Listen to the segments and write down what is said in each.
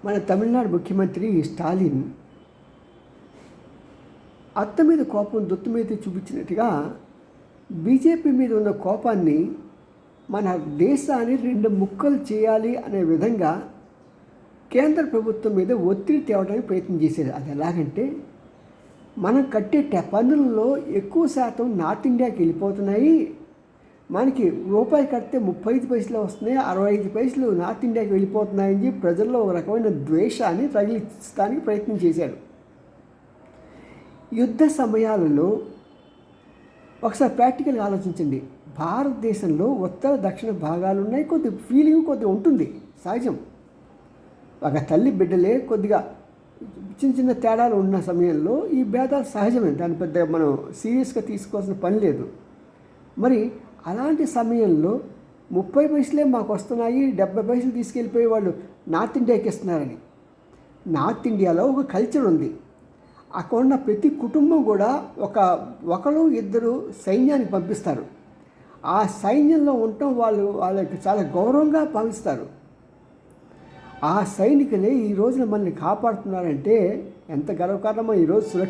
మన తమిళనాడు ముఖ్యమంత్రి స్టాలిన్ అత్త మీద కోపం దొత్తు మీద చూపించినట్టుగా బీజేపీ మీద ఉన్న కోపాన్ని మన దేశాన్ని రెండు ముక్కలు చేయాలి అనే విధంగా కేంద్ర ప్రభుత్వం మీద ఒత్తిడి తేవడానికి ప్రయత్నం చేశారు. అది ఎలాగంటే, మనం కట్టే పన్నులలో ఎక్కువ శాతం నార్త్ ఇండియాకి వెళ్ళిపోతున్నాయి. మనకి రూపాయి కడితే 35 పైసలు వస్తున్నాయి, 65 పైసలు నార్త్ ఇండియాకి వెళ్ళిపోతున్నాయని చెప్పి ప్రజల్లో ఒక రకమైన ద్వేషాన్ని తగిలించడానికి ప్రయత్నం చేశాడు. యుద్ధ సమయాలలో ఒకసారి ప్రాక్టికల్గా ఆలోచించండి. భారతదేశంలో ఉత్తర దక్షిణ భాగాలు ఉన్నాయి, కొద్ది ఫీలింగ్ కొద్దిగా ఉంటుంది, సహజం. ఒక తల్లి బిడ్డలే కొద్దిగా చిన్న చిన్న తేడాలు ఉన్న సమయంలో ఈ భేదాలు సహజమే, దాని పెద్ద మనం సీరియస్గా తీసుకోవాల్సిన పని లేదు. మరి అలాంటి సమయంలో 30 పైసలే మాకు వస్తున్నాయి, 70 పైసలు తీసుకెళ్ళిపోయి వాళ్ళు నార్త్ ఇండియాకి ఇస్తున్నారని. నార్త్ ఇండియాలో ఒక కల్చర్ ఉంది. అక్కడ ఉన్న ప్రతి కుటుంబం కూడా ఒకరు ఇద్దరు సైన్యానికి పంపిస్తారు. ఆ సైన్యంలో ఉండటం వాళ్ళకి చాలా గౌరవంగా భావిస్తారు. ఆ సైనికులే ఈ రోజున మనల్ని కాపాడుతున్నారంటే ఎంత గర్వకారణమో. ఈరోజు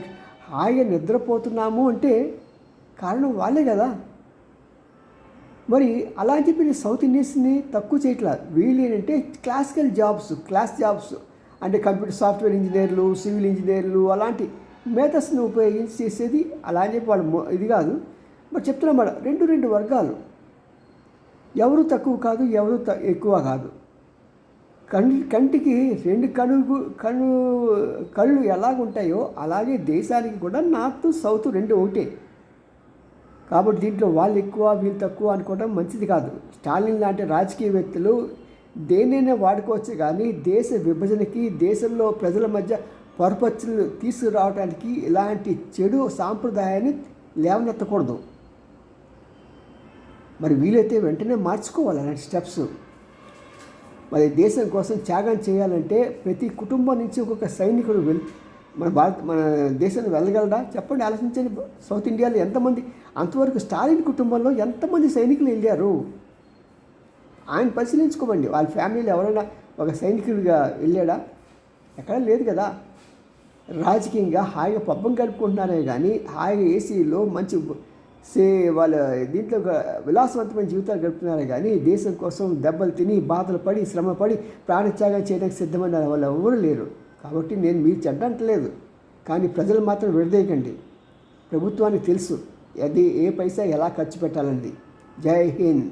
హాయిగా నిద్రపోతున్నాము అంటే కారణం వాళ్ళే కదా. మరి అలా చెప్పి నేను సౌత్ ఇండియన్స్ని తక్కువ చేయట్లేదు. వీళ్ళు ఏంటంటే క్లాస్ జాబ్స్ అంటే కంప్యూటర్ సాఫ్ట్వేర్ ఇంజనీర్లు, సివిల్ ఇంజనీర్లు అలాంటి మేథడ్స్ని ఉపయోగించి చేసేది. అలా అని చెప్పి వాళ్ళు ఇది కాదు. మరి చెప్తున్నాం మేడం, రెండు వర్గాలు, ఎవరు తక్కువ కాదు, ఎవరు ఎక్కువ కాదు. కంటికి రెండు కళ్ళు ఎలాగుంటాయో అలాగే దేశానికి కూడా నార్త్ సౌత్ రెండు ఒకటే. కాబట్టి దీంట్లో వాళ్ళు ఎక్కువ వీళ్ళు తక్కువ అనుకోవడం మంచిది కాదు. స్టాలిన్ లాంటి రాజకీయవేత్తలు దేన్నైనా వాడుకోవచ్చు, కానీ దేశ విభజనకి, దేశంలో ప్రజల మధ్య పొరపచ్చులు తీసుకురావడానికి ఇలాంటి చెడు సాంప్రదాయాన్ని లేవనెత్తకూడదు. మరి వీలైతే వెంటనే మార్చుకోవాలి అలాంటి స్టెప్స్. మరి దేశం కోసం త్యాగం చేయాలంటే ప్రతి కుటుంబం నుంచి ఒక్కొక్క సైనికుడు మన దేశాన్ని వెళ్ళగలడా చెప్పండి, ఆలోచించండి. సౌత్ ఇండియాలో ఎంతమంది, అంతవరకు స్టాలిన్ కుటుంబంలో ఎంతమంది సైనికులు వెళ్ళారు ఆయన పరిశీలించుకోమండి. వాళ్ళ ఫ్యామిలీలో ఎవరైనా ఒక సైనికుడిగా వెళ్ళాడా? ఎక్కడా లేదు కదా. రాజకీయంగా హాయిగా పబ్బం గడుపుకుంటున్నారే కానీ హాయిగా ఏసీలో మంచి వాళ్ళ దీంట్లో విలాసవంతమైన జీవితాలు గడుపుతున్నారే కానీ దేశం కోసం దెబ్బలు తిని బాధలు పడి శ్రమపడి ప్రాణత్యాగం చేయడానికి సిద్ధమైన వాళ్ళు ఎవరు లేరు. కాబట్టి నేను మీరు చెడ్డంటలేదు, కానీ ప్రజలు మాత్రం విడదీయకండి. ప్రభుత్వానికి తెలుసు అది ఏ పైసా ఎలా ఖర్చు పెట్టాలండి. జై హింద్.